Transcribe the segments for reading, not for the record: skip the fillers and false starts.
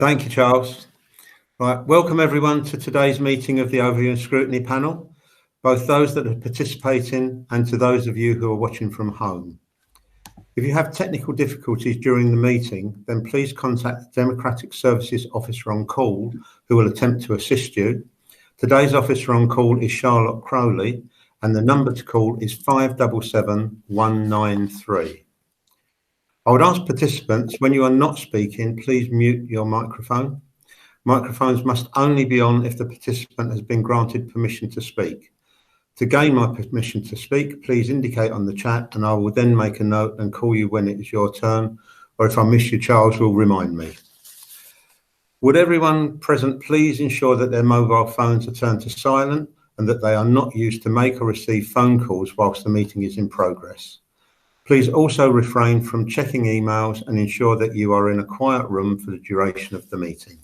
Thank you, Charles. Right, welcome everyone to today's meeting of the Overview and Scrutiny panel, both those that are participating and to those of you who are watching from home. If you have technical difficulties during the meeting, then please contact the Democratic Services Officer on call, who will attempt to assist you. Today's officer on call is Charlotte Crowley, and the number to call is 577 193. I would ask participants, when you are not speaking, please mute your microphone. Microphones must only be on if the participant has been granted permission to speak. To gain my permission to speak, please indicate on the chat and I will then make a note and call you when it is your turn, or if I miss you, Charles will remind me. Would everyone present please ensure that their mobile phones are turned to silent and that they are not used to make or receive phone calls whilst the meeting is in progress. Please also refrain from checking emails and ensure that you are in a quiet room for the duration of the meeting.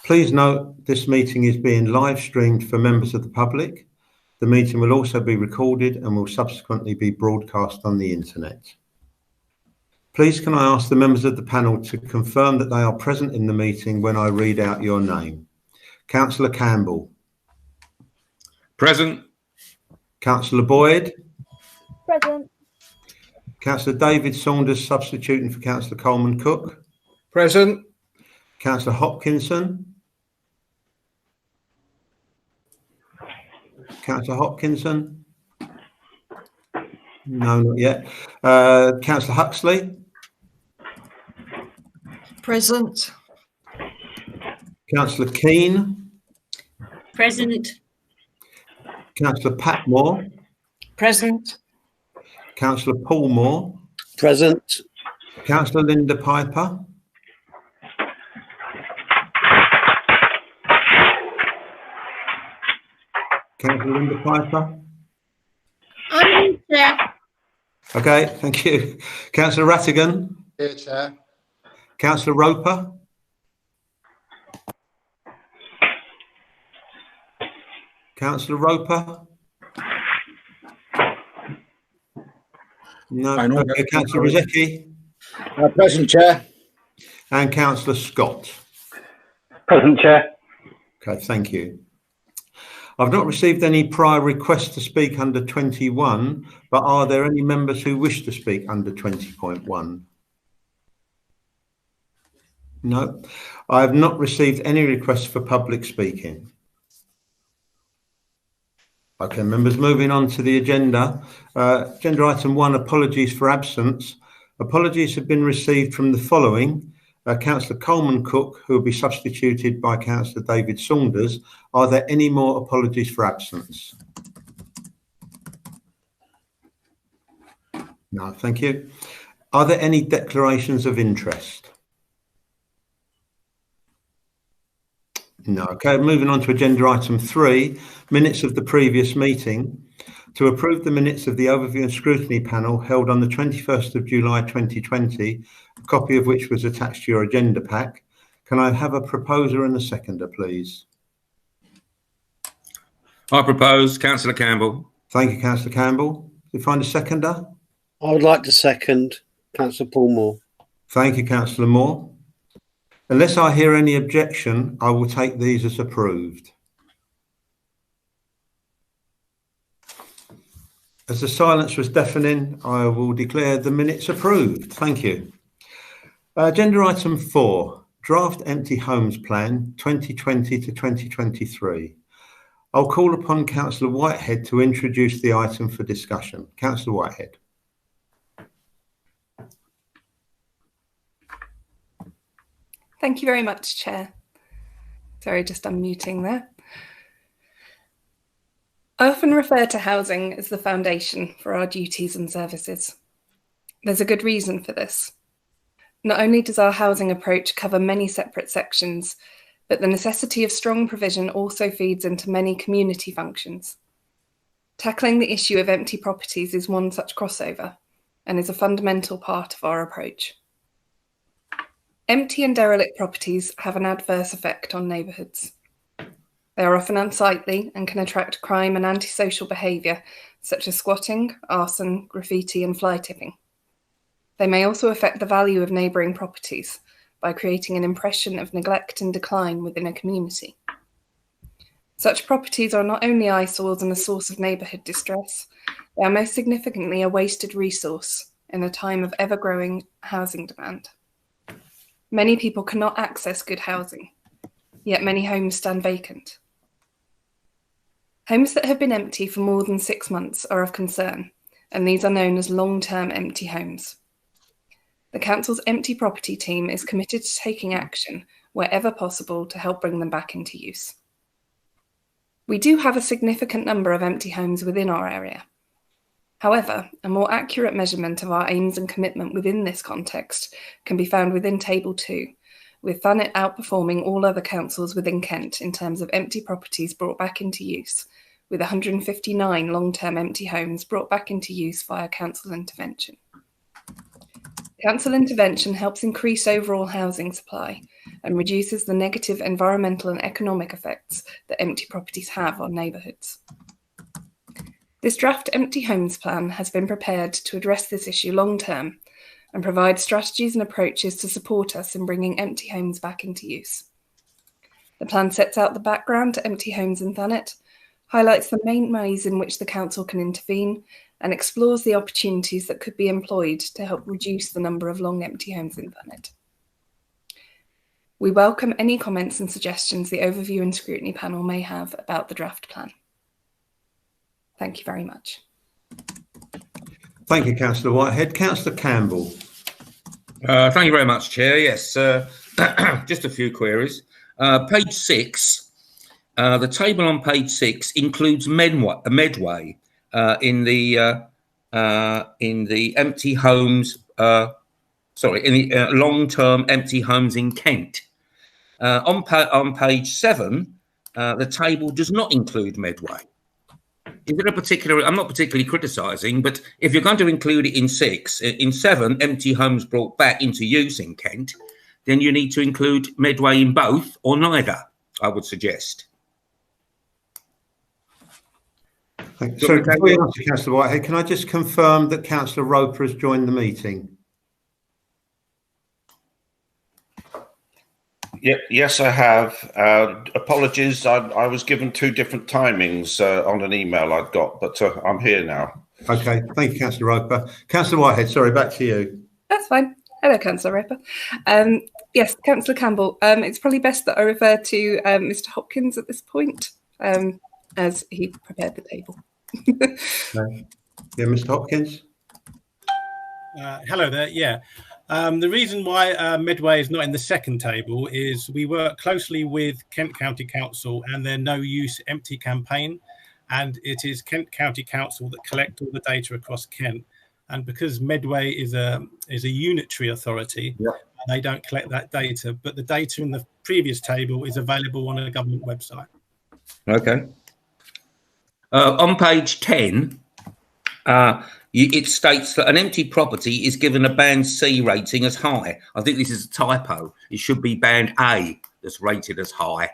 Please note this meeting is being live streamed for members of the public. The meeting will also be recorded and will subsequently be broadcast on the internet. Please can I ask the members of the panel to confirm that they are present in the meeting when I read out your name. Councillor Campbell. Present. Councillor Boyd. Present. Councillor David Saunders substituting for Councillor Coleman Cook. Present. Councillor Hopkinson. Councillor Hopkinson. No, not yet. Councillor Huxley. Present. Councillor Keane. Present. Councillor Pat Moore. Present. Councillor Paul Moore. Present. Councillor Linda Piper. Councillor Linda Piper. I'm here. Okay, thank you. Councillor Rattigan. Here, Chair. Councillor Roper. Councillor Roper. No. Okay, Councillor Rozecki. Present, Chair. And Councillor Scott. Present, Chair. Okay, thank you. I've not received any prior requests to speak under 21, but are there any members who wish to speak under 20.1? No, I have not received any requests for public speaking. Okay, members, moving on to the agenda. Agenda item 1, apologies for absence. Apologies have been received from the following. Councillor Coleman Cook, who will be substituted by Councillor David Saunders. Are there any more apologies for absence? No, thank you. Are there any declarations of interest? No. Okay, moving on to agenda item 3, minutes of the previous meeting. To approve the minutes of the Overview and Scrutiny panel held on the 21st of July 2020, a copy of which was attached to your agenda pack. Can I have a proposer and a seconder, please? I propose Councillor Campbell. Thank you, Councillor Campbell. Do you find a seconder? I would like to second Councillor Paul Moore. Thank you, Councillor Moore. Unless I hear any objection, I will take these as approved. As the silence was deafening, I will declare the minutes approved. Thank you. Agenda item 4, Draft Empty Homes Plan 2020 to 2023. I'll call upon Councillor Whitehead to introduce the item for discussion. Councillor Whitehead. Thank you very much, Chair. Sorry, just unmuting there. I often refer to housing as the foundation for our duties and services. There's a good reason for this. Not only does our housing approach cover many separate sections, but the necessity of strong provision also feeds into many community functions. Tackling the issue of empty properties is one such crossover and is a fundamental part of our approach. Empty and derelict properties have an adverse effect on neighbourhoods. They are often unsightly and can attract crime and antisocial behaviour, such as squatting, arson, graffiti and fly tipping. They may also affect the value of neighbouring properties, by creating an impression of neglect and decline within a community. Such properties are not only eyesores and a source of neighbourhood distress, they are most significantly a wasted resource in a time of ever-growing housing demand. Many people cannot access good housing, yet many homes stand vacant. Homes that have been empty for more than 6 months are of concern, and these are known as long-term empty homes. The Council's empty property team is committed to taking action wherever possible to help bring them back into use. We do have a significant number of empty homes within our area. However, a more accurate measurement of our aims and commitment within this context can be found within Table 2, with Thanet outperforming all other councils within Kent in terms of empty properties brought back into use, with 159 long-term empty homes brought back into use via council intervention. Council intervention helps increase overall housing supply and reduces the negative environmental and economic effects that empty properties have on neighbourhoods. This draft empty homes plan has been prepared to address this issue long term and provide strategies and approaches to support us in bringing empty homes back into use. The plan sets out the background to empty homes in Thanet, highlights the main ways in which the council can intervene, and explores the opportunities that could be employed to help reduce the number of long empty homes in Thanet. We welcome any comments and suggestions the Overview and Scrutiny panel may have about the draft plan. Thank you very much. Thank you, Councillor Whitehead. Councillor Campbell. Thank you very much, Chair. Yes, just a few queries. Page 6, the table on page 6 includes Medway in the empty homes. In the long-term empty homes in Kent. On page 7, the table does not include Medway. Is there a particular? I'm not particularly criticising, but if you're going to include it in 6, in 7, empty homes brought back into use in Kent, then you need to include Medway in both or neither, I would suggest. So before you answer, Councillor Whitehead, can I just confirm that Councillor Roper has joined the meeting? Yes, I have. Apologies, I was given 2 different timings on an email I'd got, but I'm here now. Okay, thank you, Councillor Roper. Councillor Whitehead, sorry, back to you. That's fine. Hello, Councillor Roper. Yes, Councillor Campbell, it's probably best that I refer to Mr. Hopkins at this point, as he prepared the table. Yeah, Mr. Hopkins. Hello there. Yeah. The reason why Medway is not in the second table is we work closely with Kent County Council and their No Use Empty campaign, and it is Kent County Council that collect all the data across Kent. And because Medway is a unitary authority, they don't collect that data, but the data in the previous table is available on a government website. Okay. On page 10, it states that an empty property is given a band C rating as high. I think this is a typo. It should be band A that's rated as high.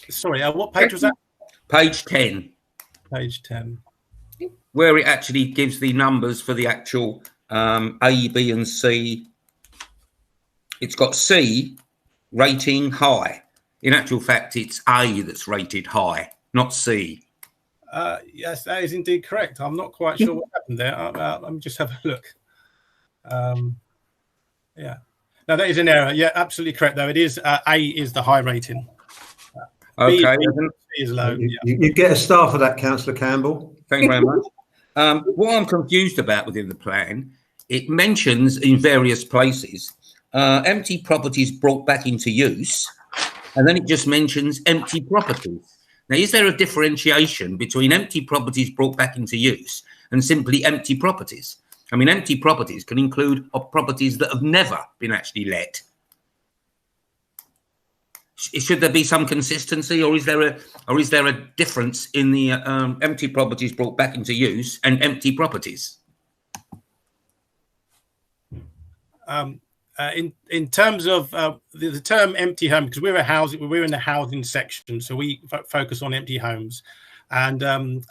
Sorry, what page was that? Page 10. Page 10. Where it actually gives the numbers for the actual A, B and C. It's got C rating high. In actual fact, it's A that's rated high, not C. Yes, that is indeed correct. I'm not quite sure what happened there. Let me just have a look. Yeah. No, that is an error. Yeah, absolutely correct, though. It is A is the high rating. Okay. B is low. You get a star for that, Councillor Campbell. Thank you very much. What I'm confused about within the plan, it mentions in various places empty properties brought back into use, and then it just mentions empty properties. Now, is there a differentiation between empty properties brought back into use and simply empty properties? I mean, empty properties can include properties that have never been actually let. Should there be some consistency, or is there a difference in the empty properties brought back into use and empty properties? In terms of the term empty home, because we're in the housing section, so we focus on empty homes, and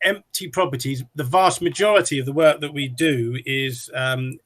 empty properties, the vast majority of the work that we do is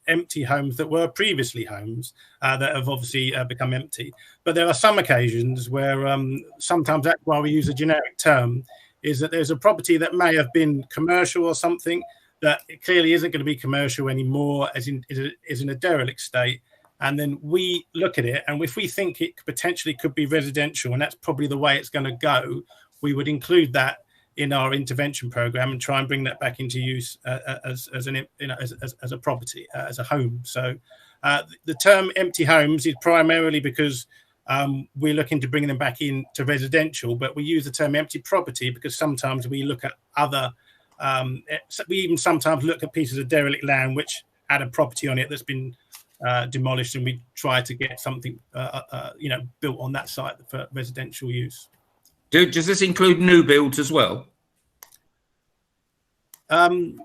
empty homes that were previously homes that have obviously become empty. But there are some occasions where sometimes that's why we use a generic term, is that there's a property that may have been commercial or something that it clearly isn't going to be commercial anymore, is in a derelict state. And then we look at it, and if we think it potentially could be residential, and that's probably the way it's going to go, we would include that in our intervention program and try and bring that back into use as a property, as a home. So the term empty homes is primarily because we're looking to bring them back into residential, but we use the term empty property because sometimes we look at other, we even sometimes look at pieces of derelict land which had a property on it that's been demolished, and we try to get something built on that site for residential use. Does this include new builds as well? Well,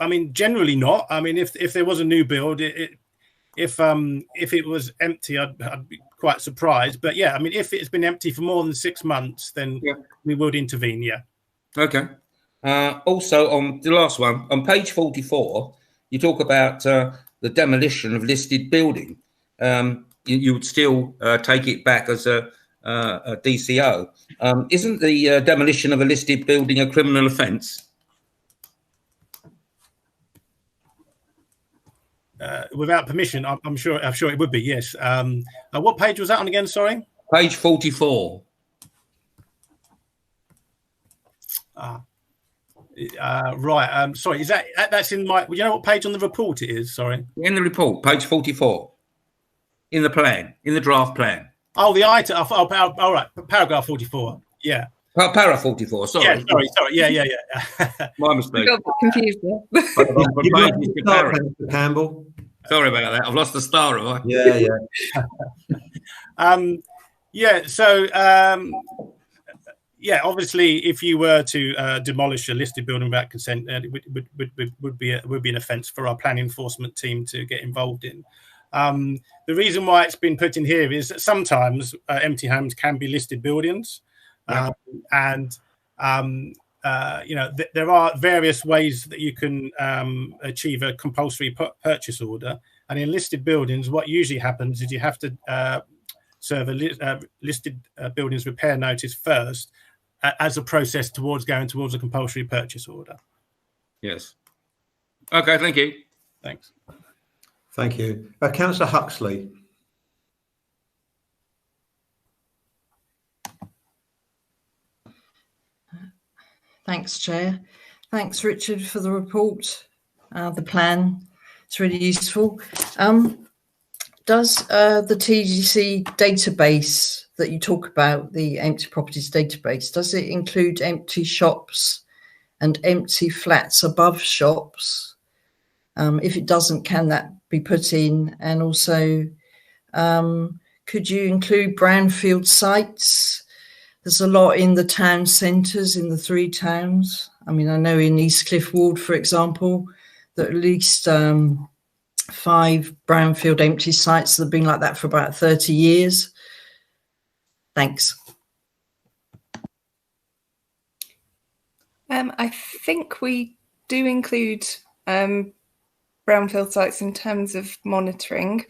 I mean, generally not. I mean, if there was a new build, if it was empty, I'd be quite surprised. But yeah, I mean, if it's been empty for more than 6 months, then we would intervene. Yeah. Okay. Also, on the last one, on page 44, you talk about the demolition of listed building. You would still take it back as a DCO. Isn't the demolition of a listed building a criminal offence? Without permission, I'm sure it would be. Yes. What page was that on again? Sorry. Page 44. Right. Sorry. Is that's in my? You know what page on the report it is? Sorry. In the report, page 44. In the plan, in the draft plan. Oh, the item. Oh, all right. Paragraph 44. Yeah. Para 44. Sorry. Yeah. Sorry. Yeah. My mistake. I got confused there. Campbell. Sorry about that. I've lost the star, have I? Yeah. Yeah. So, obviously, if you were to demolish a listed building without consent, it would be an offence for our planning enforcement team to get involved in. The reason why it's been put in here is that sometimes empty homes can be listed buildings, there are various ways that you can achieve a compulsory purchase order. And in listed buildings, what usually happens is you have to serve a listed buildings repair notice first as a process towards going towards a compulsory purchase order. Yes. Okay, thank you. Thanks. Thank you. Councillor Huxley. Thanks, Chair. Thanks, Richard, for the report. The plan, it's really useful. Does the TGC database that you talk about, the empty properties database, does it include empty shops and empty flats above shops? If it doesn't, can that be put in? And also, could you include brownfield sites? There's a lot in the town centres, in the 3 towns. I mean, I know in East Cliff Ward, for example, that at least 5 brownfield empty sites that have been like that for about 30 years. Thanks. I think we do include brownfield sites in terms of monitoring,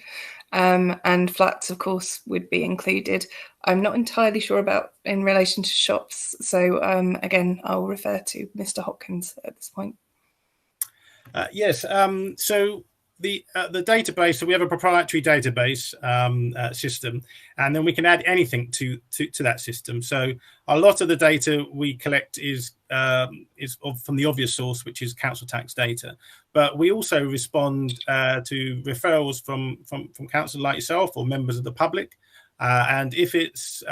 and flats, of course, would be included. I'm not entirely sure about in relation to shops. So again, I'll refer to Mr. Hopkins at this point. Yes. So the database, so we have a proprietary database system, and then we can add anything to that system. So a lot of the data we collect is from the obvious source, which is council tax data. But we also respond to referrals from council like yourself or members of the public. And if it's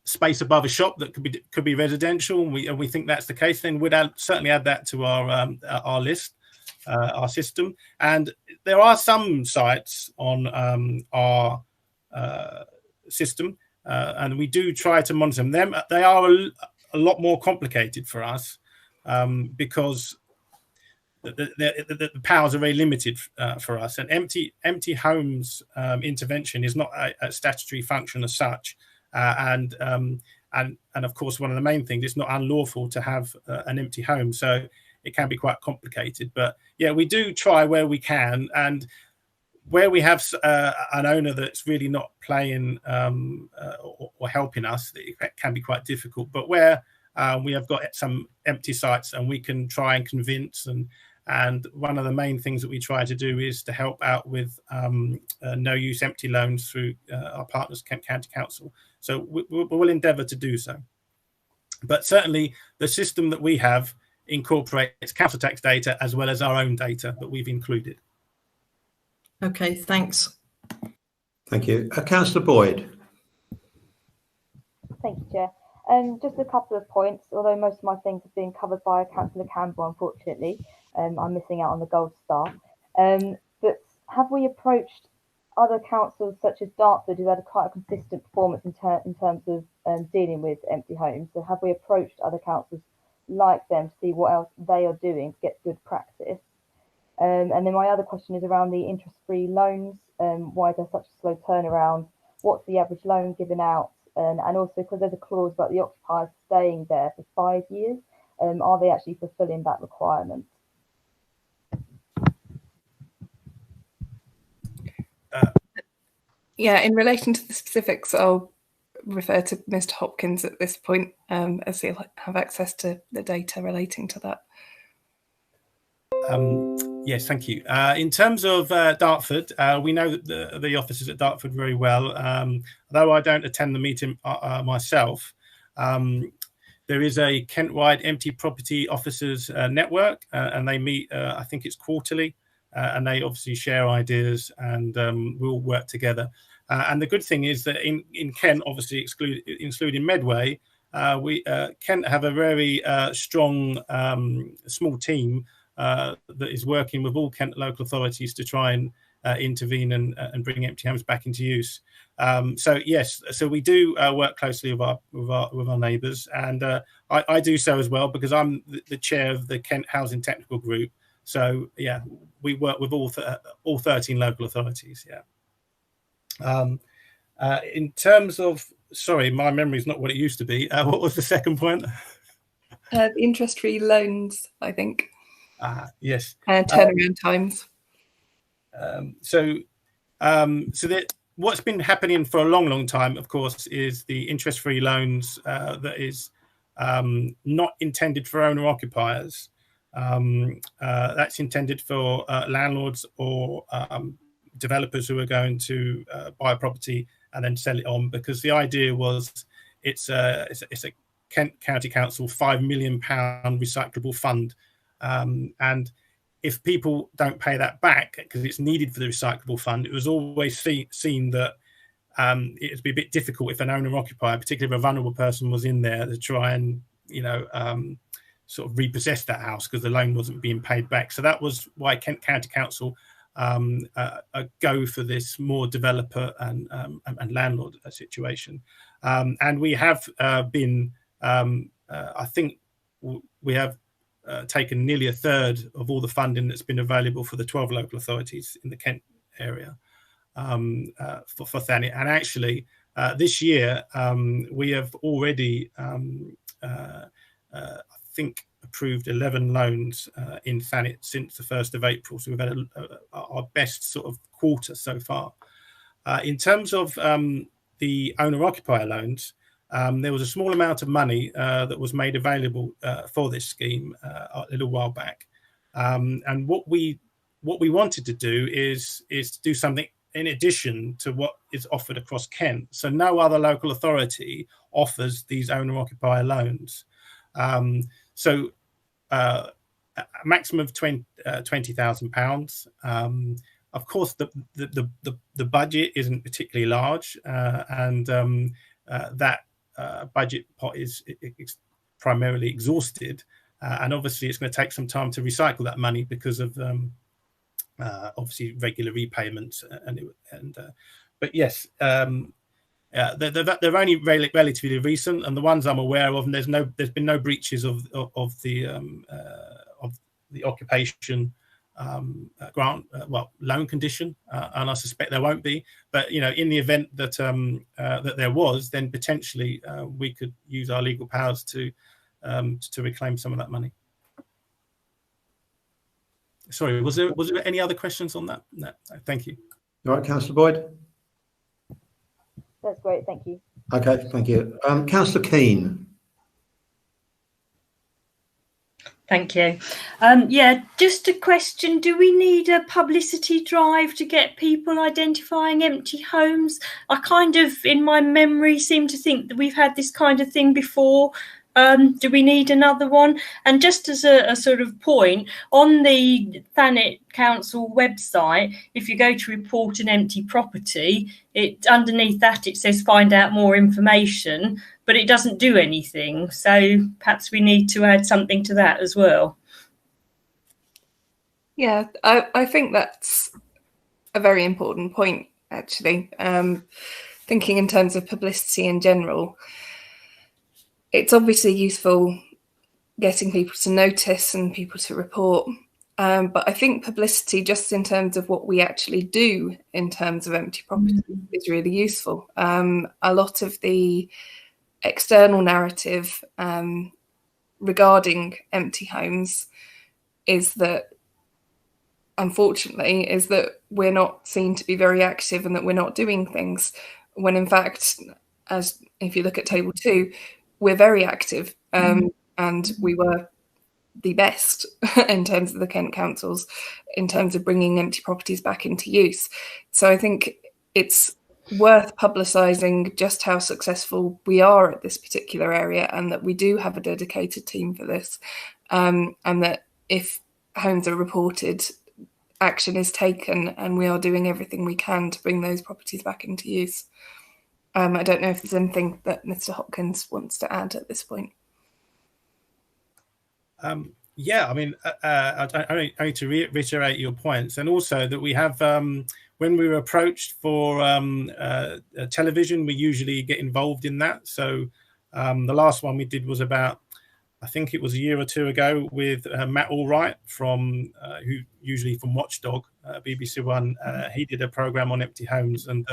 space above a shop that could be residential, and we think that's the case, then we'd certainly add that to our list, our system. And there are some sites on our system, and we do try to monitor them. They are a lot more complicated for us because the powers are very limited for us. And empty homes intervention is not a statutory function as such. And of course, one of the main things, it's not unlawful to have an empty home. So it can be quite complicated. But yeah, we do try where we can. And where we have an owner that's really not playing or helping us, it can be quite difficult. But where we have got some empty sites and we can try and convince, and one of the main things that we try to do is to help out with no-use empty loans through our partners, Kent County Council. So we'll endeavour to do so. But certainly the system that we have incorporates council tax data as well as our own data that we've included. Okay, thanks. Thank you. Councillor Boyd. Thank you, Chair. Just a couple of points, although most of my things have been covered by Councillor Campbell, unfortunately. I'm missing out on the gold star. But have we approached other councils such as Dartford, who had quite a consistent performance in terms of dealing with empty homes? So have we approached other councils like them to see what else they are doing to get good practice? And then my other question is around the interest-free loans. Why is there such a slow turnaround? What's the average loan given out? And also, because there's a clause about the occupiers staying there for 5 years, are they actually fulfilling that requirement? Yeah, in relation to the specifics, I'll refer to Mr. Hopkins at this point, as he'll have access to the data relating to that. Yes, thank you. In terms of Dartford, we know that the officers at Dartford very well. Though I don't attend the meeting myself, there is a Kent-wide empty property officers network, and they meet, I think it's quarterly, and they obviously share ideas, and we'll work together. And the good thing is that in Kent, obviously excluding Medway, Kent have a very strong small team that is working with all Kent local authorities to try and intervene and bring empty homes back into use. So yes, so we do work closely with our neighbours, and I do so as well because I'm the chair of the Kent Housing Technical Group. So yeah, we work with all 13 local authorities. Yeah. In terms of, sorry, my memory is not what it used to be. What was the second point? The interest-free loans, I think. Yes. And turnaround times. So that what's been happening for a long time, of course, is the interest-free loans that is not intended for owner-occupiers. That's intended for landlords or developers who are going to buy a property and then sell it on, because the idea was it's a Kent County Council £5 million recyclable fund. And if people don't pay that back because it's needed for the recyclable fund, it was always seen that it would be a bit difficult if an owner-occupier, particularly if a vulnerable person was in there, to try and, sort of repossess that house because the loan wasn't being paid back. So that was why Kent County Council go for this more developer and landlord situation. And we have been, I think we have taken nearly a third of all the funding that's been available for the 12 local authorities in the Kent area for Thanet. And actually, this year, we have already, I think, approved 11 loans in Thanet since the 1st of April. So we've had our best sort of quarter so far. In terms of the owner-occupier loans, there was a small amount of money that was made available for this scheme a little while back. And what we wanted to do is to do something in addition to what is offered across Kent. So no other local authority offers these owner-occupier loans. So a maximum of £20,000. Of course, the budget isn't particularly large, and that budget pot is primarily exhausted, and obviously it's going to take some time to recycle that money because of obviously regular repayments but yes, they're only relatively recent, and the ones I'm aware of, and there's been no breaches of the the occupation grant, loan condition, and I suspect there won't be. But in the event that that there was, then potentially we could use our legal powers to reclaim some of that money. Sorry, was there any other questions on that? No, thank you. All right, Councillor Boyd. That's great, thank you. Okay, thank you. Councillor Keane. Thank you. Yeah, just a question. Do we need a publicity drive to get people identifying empty homes? I kind of, in my memory, seem to think that we've had this kind of thing before. Do we need another one? And just as a sort of point, on the Thanet Council website, if you go to report an empty property, underneath that it says find out more information, but it doesn't do anything. So perhaps we need to add something to that as well. Yeah, I think that's a very important point, actually. Thinking in terms of publicity in general, it's obviously useful getting people to notice and people to report. But I think publicity, just in terms of what we actually do in terms of empty property, is really useful. A lot of the external narrative regarding empty homes is that, unfortunately, is that we're not seen to be very active and that we're not doing things, when in fact, as if you look at table 2, we're very active, and we were the best in terms of the Kent councils in terms of bringing empty properties back into use. So I think it's worth publicising just how successful we are at this particular area, and that we do have a dedicated team for this, and that if homes are reported, action is taken, and we are doing everything we can to bring those properties back into use. I don't know if there's anything that Mr. Hopkins wants to add at this point. Yeah, I mean, I need to reiterate your points, and also that we have, when we were approached for television, we usually get involved in that. So the last one we did was about, I think it was a year or two ago, with Matt Allwright from who usually from Watchdog, BBC One. He did a programme on empty homes, and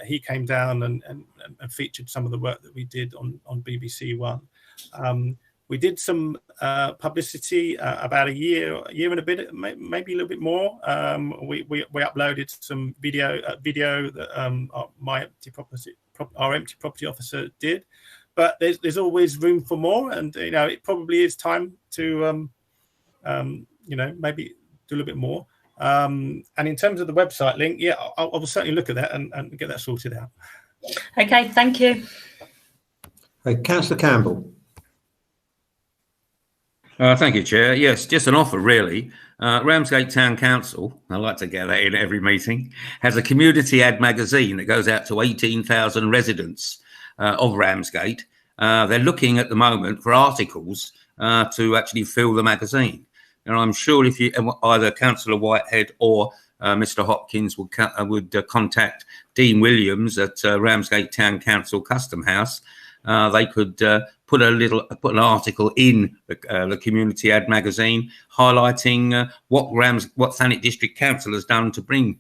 he came down and featured some of the work that we did on BBC One. We did some publicity about a year and a bit, maybe a little bit more. We uploaded some video that our empty property officer did. But there's always room for more, and it probably is time to maybe do a little bit more. And in terms of the website link, yeah, I will certainly look at that and get that sorted out. Okay, thank you. Councillor Campbell. Thank you, Chair. Yes, just an offer, really. Ramsgate Town Council, I like to get that in every meeting, has a community ad magazine that goes out to 18,000 residents of Ramsgate. They're looking at the moment for articles to actually fill the magazine. And I'm sure if you, either Councillor Whitehead or Mr. Hopkins would contact Dean Williams at Ramsgate Town Council Custom House, they could put an article in the community ad magazine highlighting what Thanet District Council has done to bring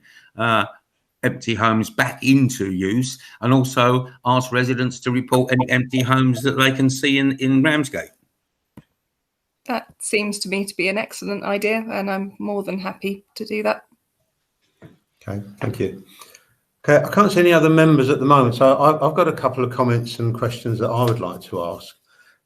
empty homes back into use, and also ask residents to report any empty homes that they can see in Ramsgate. That seems to me to be an excellent idea, and I'm more than happy to do that. Okay, thank you. Okay, I can't see any other members at the moment, so I've got a couple of comments and questions that I would like to ask.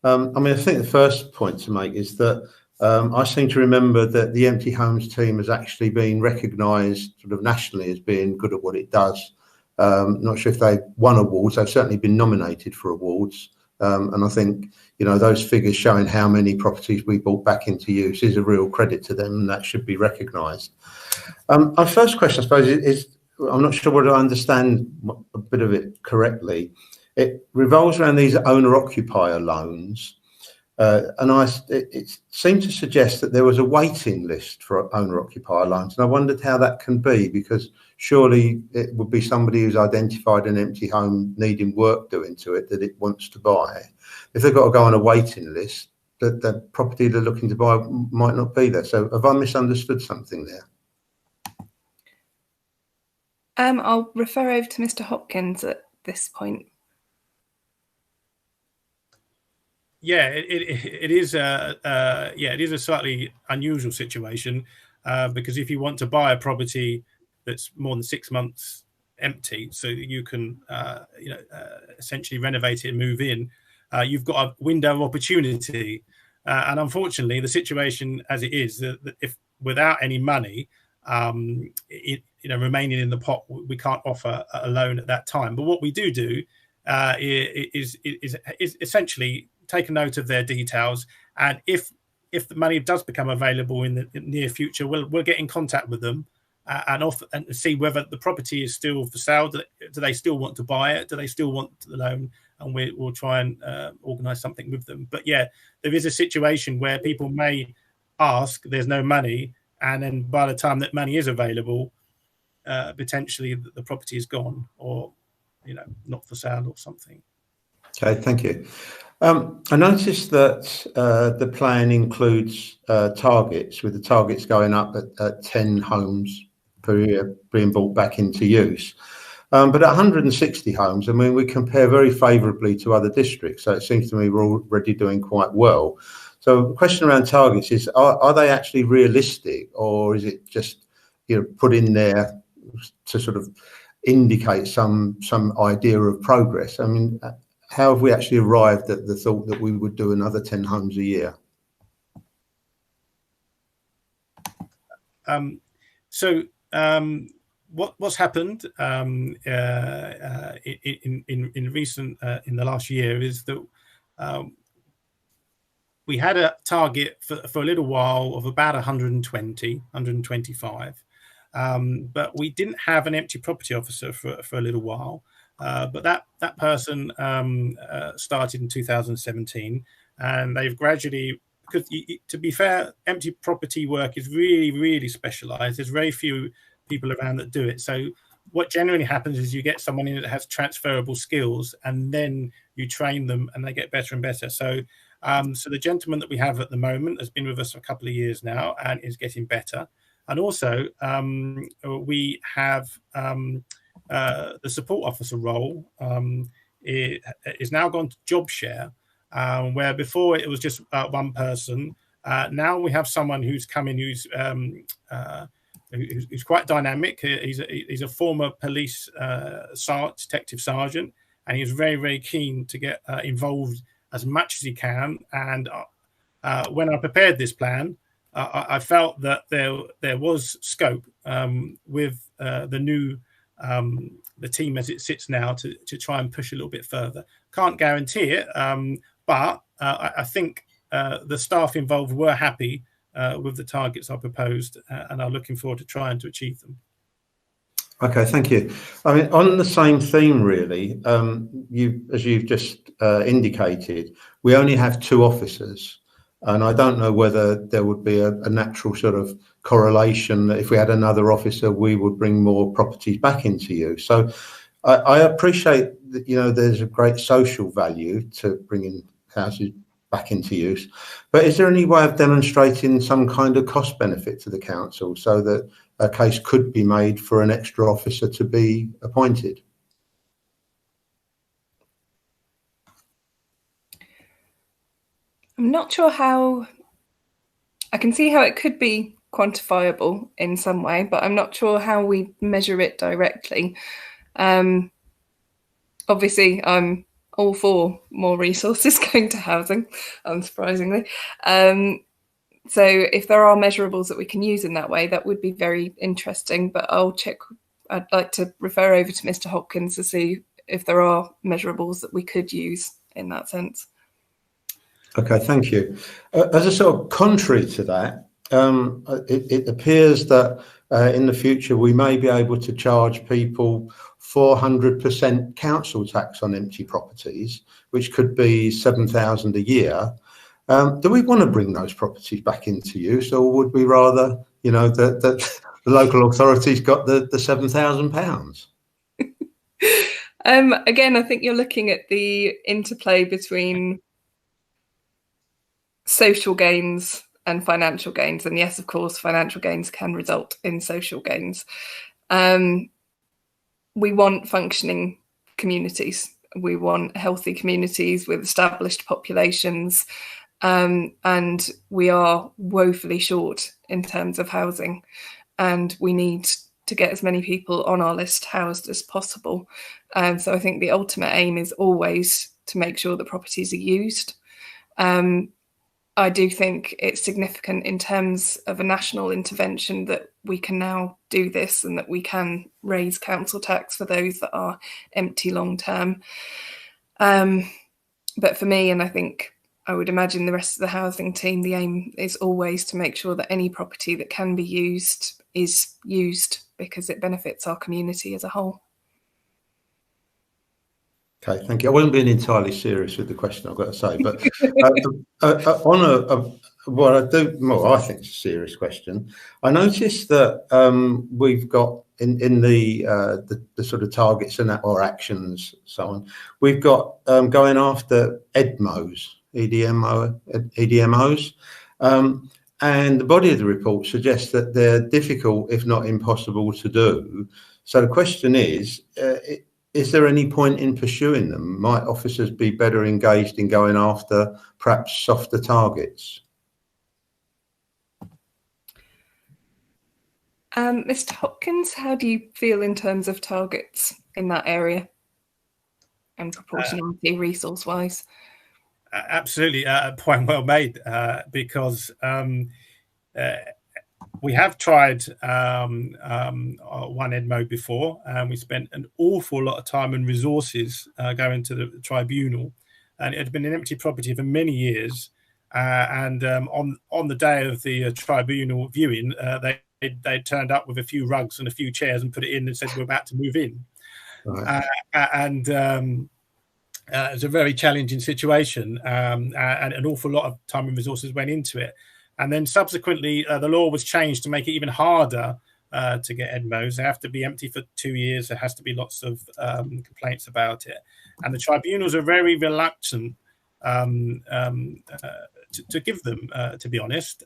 I think the first point to make is that I seem to remember that the Empty Homes team has actually been recognised sort of nationally as being good at what it does. Not sure if they've won awards. They've certainly been nominated for awards. And I think, those figures showing how many properties we brought back into use is a real credit to them, and that should be recognised. Our first question, I suppose, is I'm not sure whether I understand a bit of it correctly. It revolves around these owner-occupier loans. It seemed to suggest that there was a waiting list for owner-occupier loans. And I wondered how that can be, because surely it would be somebody who's identified an empty home needing work doing to it that it wants to buy. If they've got to go on a waiting list, the property they're looking to buy might not be there. So have I misunderstood something there? I'll refer over to Mr. Hopkins at this point. Yeah, it is a slightly unusual situation because if you want to buy a property that's more than 6 months empty, so you can essentially renovate it and move in, you've got a window of opportunity. And unfortunately, the situation as it is, that if without any money, remaining in the pot, we can't offer a loan at that time. But what we do is essentially take a note of their details, and if the money does become available in the near future, we'll get in contact with them and see whether the property is still for sale. Do they still want to buy it? Do they still want the loan? And we'll try and organise something with them. But yeah, there is a situation where people may ask, there's no money, and then by the time that money is available, potentially the property is gone, or not for sale or something. Okay, thank you. I noticed that the plan includes targets, with the targets going up at 10 homes per year being brought back into use. But at 160 homes, I mean, we compare very favourably to other districts. So it seems to me we're already doing quite well. So the question around targets is, are they actually realistic, or is it just put in there to sort of indicate some idea of progress? I mean, how have we actually arrived at the thought that we would do another 10 homes a year? What's happened in the last year is that we had a target for a little while of about 125, but we didn't have an empty property officer for a little while. But that person started in 2017, and they've gradually, because to be fair, empty property work is really, really specialised. There's very few people around that do it. So what generally happens is you get someone in that has transferable skills, and then you train them and they get better and better. So the gentleman that we have at the moment has been with us for a couple of years now and is getting better. And also we have the support officer role is now gone to job share, where before it was just one person. Now we have someone who's come in who's quite dynamic. He's a former police detective sergeant, and he's very, very keen to get involved as much as he can. And when I prepared this plan, I felt that there was scope with the new the team as it sits now to try and push a little bit further. Can't guarantee it, but I think the staff involved were happy with the targets I proposed, and are looking forward to trying to achieve them. Okay, thank you. I mean, on the same theme, really, as you've just indicated, we only have 2 officers, and I don't know whether there would be a natural sort of correlation that if we had another officer, we would bring more properties back into use. So I appreciate that, there's a great social value to bringing houses back into use, but is there any way of demonstrating some kind of cost benefit to the council so that a case could be made for an extra officer to be appointed? I'm not sure how. I can see how it could be quantifiable in some way, but I'm not sure how we measure it directly. Obviously, I'm all for more resources going to housing, unsurprisingly. So if there are measurables that we can use in that way, that would be very interesting, but I'll check. I'd like to refer over to Mr. Hopkins to see if there are measurables that we could use in that sense. Okay, thank you. As a sort of contrary to that, it appears that in the future we may be able to charge people 400% council tax on empty properties, which could be 7,000 a year. Do we want to bring those properties back into use, or would we rather, that the local authorities got the £7,000? Again, I think you're looking at the interplay between social gains and financial gains. And yes, of course, financial gains can result in social gains. We want functioning communities. We want healthy communities with established populations. And we are woefully short in terms of housing. And we need to get as many people on our list housed as possible. So I think the ultimate aim is always to make sure that properties are used. I do think it's significant in terms of a national intervention that we can now do this and that we can raise council tax for those that are empty long term. But for me, and I think I would imagine the rest of the housing team, the aim is always to make sure that any property that can be used is used because it benefits our community as a whole. Okay, thank you. I wasn't being entirely serious with the question, I've got to say, but on what I do, well, I think it's a serious question. I noticed that we've got in the sort of targets and that, or actions, so on. We've got going after EDMOs, and the body of the report suggests that they're difficult, if not impossible, to do. So the question is there any point in pursuing them? Might officers be better engaged in going after perhaps softer targets? Mr. Hopkins, how do you feel in terms of targets in that area and proportionality resource-wise? Absolutely, point well made, because we have tried one EDMO before, and we spent an awful lot of time and resources going to the tribunal, and it had been an empty property for many years. And on the day of the tribunal viewing, they turned up with a few rugs and a few chairs and put it in and said we're about to move in. Right. It was a very challenging situation, and an awful lot of time and resources went into it. And then subsequently, the law was changed to make it even harder to get EDMOs. They have to be empty for 2 years. There has to be lots of complaints about it. And the tribunals are very reluctant to give them, to be honest.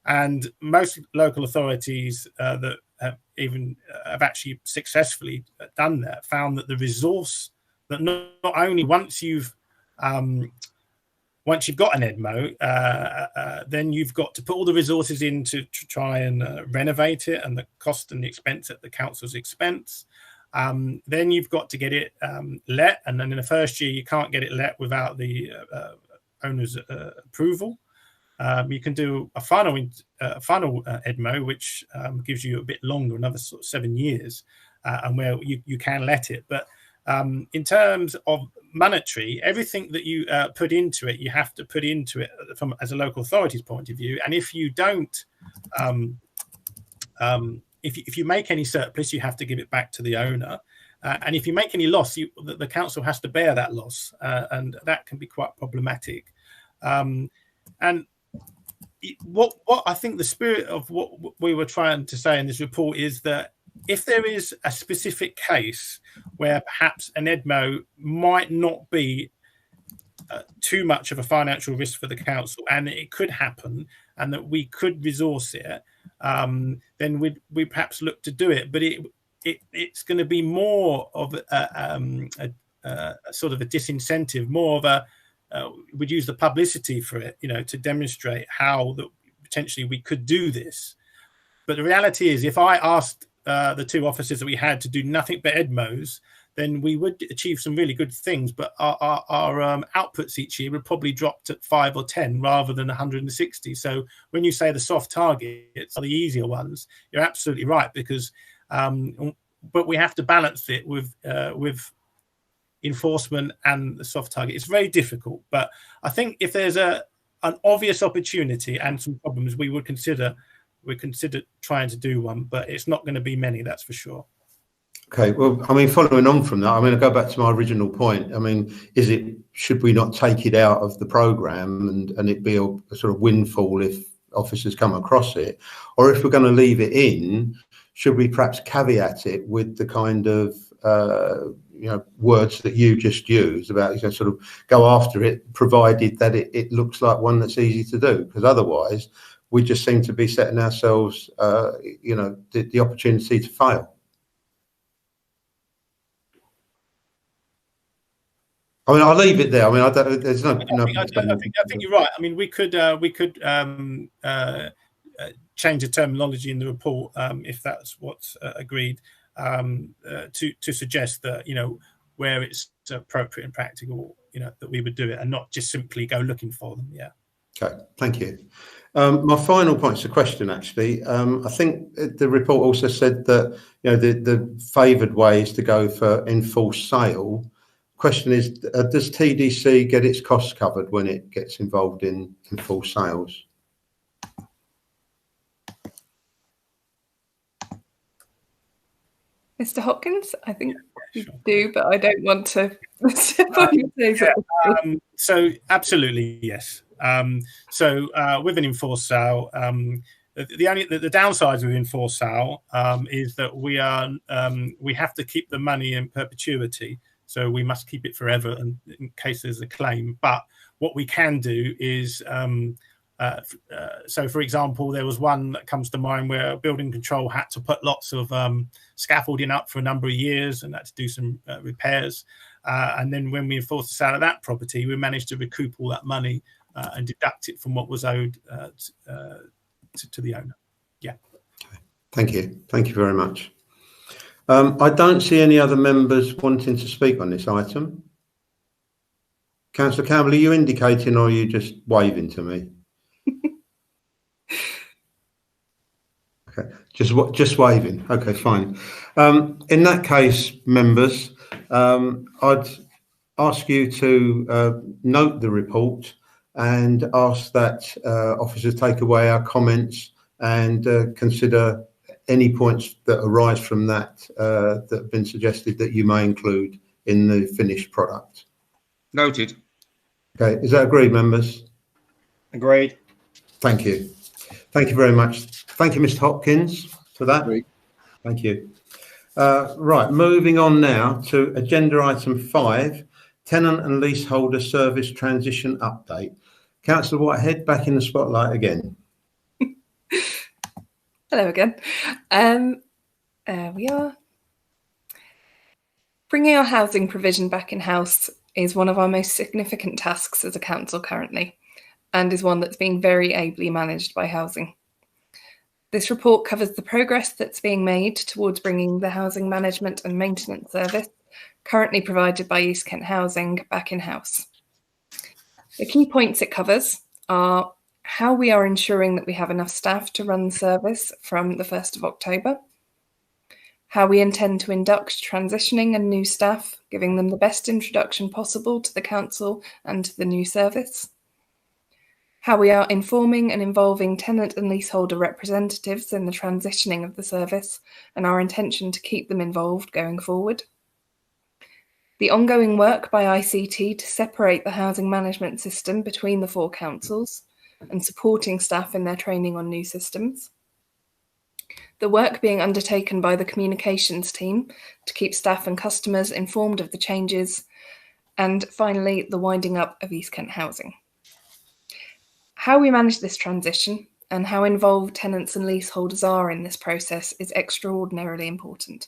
And most local authorities that have actually successfully done that found that the resource that not only once you've got an EDMO, then you've got to put all the resources in to try and renovate it, and the cost and the expense at the council's expense. Then you've got to get it let, and then in the first year you can't get it let without the owner's approval. You can do a final EDMO, which gives you a bit longer, another sort of 7 years, and where you can let it. But in terms of monetary, everything that you put into it, you have to put into it from as a local authority's point of view. And if you don't, if you make any surplus, you have to give it back to the owner. And if you make any loss, the council has to bear that loss, and that can be quite problematic. And what I think the spirit of what we were trying to say in this report is that if there is a specific case where perhaps an EDMO might not be too much of a financial risk for the council, and it could happen, and that we could resource it, then we perhaps look to do it. But it's going to be more of a sort of a disincentive, more of a we'd use the publicity for it, to demonstrate how that potentially we could do this. But the reality is, if I asked the two officers that we had to do nothing but EDMOs, then we would achieve some really good things. But our outputs each year would probably drop to 5 or 10 rather than 160. So when you say the soft targets are the easier ones, you're absolutely right, because but we have to balance it with enforcement and the soft target. It's very difficult, but I think if there's an obvious opportunity and some problems, we consider trying to do one, but it's not going to be many, that's for sure. Okay, well, I mean, following on from that, I mean, I go back to my original point. I mean, should we not take it out of the programme and it be a sort of windfall if officers come across it? Or if we're going to leave it in, should we perhaps caveat it with the kind of words that you just used about sort of go after it, provided that it looks like one that's easy to do, because otherwise we just seem to be setting ourselves the opportunity to fail. I mean, I'll leave it there. I mean, there's no. I think you're right. I mean, we could change the terminology in the report if that's what's agreed, to suggest that where it's appropriate and practical, that we would do it and not just simply go looking for them. Yeah. Okay. Thank you. My final point's a question, actually. I think the report also said that the favoured way is to go for enforced sale. Question is, does TDC get its costs covered when it gets involved in enforced sales? Mr. Hopkins, I think you do, but I don't want to step on your toes. So absolutely, yes. So with an enforced sale, the downsides with enforced sale is that we have to keep the money in perpetuity. So we must keep it forever in case there's a claim. But what we can do is, so for example, there was one that comes to mind where building control had to put lots of scaffolding up for a number of years and had to do some repairs. And then when we enforced the sale of that property, we managed to recoup all that money and deduct it from what was owed to the owner. Yeah. Thank you. Thank you very much. I don't see any other members wanting to speak on this item. Councillor Campbell, are you indicating or are you just waving to me? Okay, just waving. Okay, fine. In that case, members, I'd ask you to note the report and ask that officers take away our comments and consider any points that arise from that that have been suggested that you may include in the finished product. Noted. Okay, is that agreed, members? Agreed. Thank you. Thank you very much. Thank you, Mr. Hopkins, for that. Agreed. Thank you. Right, moving on now to agenda item 5, tenant and leaseholder service transition update. Councillor Whitehead, back in the spotlight again. Hello again. We are bringing our housing provision back in-house is one of our most significant tasks as a council currently, and is one that's being very ably managed by housing. This report covers the progress that's being made towards bringing the housing management and maintenance service currently provided by East Kent Housing back in-house. The key points it covers are how we are ensuring that we have enough staff to run the service from the 1st of October, how we intend to induct transitioning and new staff, giving them the best introduction possible to the council and to the new service, how we are informing and involving tenant and leaseholder representatives in the transitioning of the service and our intention to keep them involved going forward, the ongoing work by ICT to separate the housing management system between the 4 councils and supporting staff in their training on new systems, the work being undertaken by the communications team to keep staff and customers informed of the changes, and finally, the winding up of East Kent Housing. How we manage this transition and how involved tenants and leaseholders are in this process is extraordinarily important.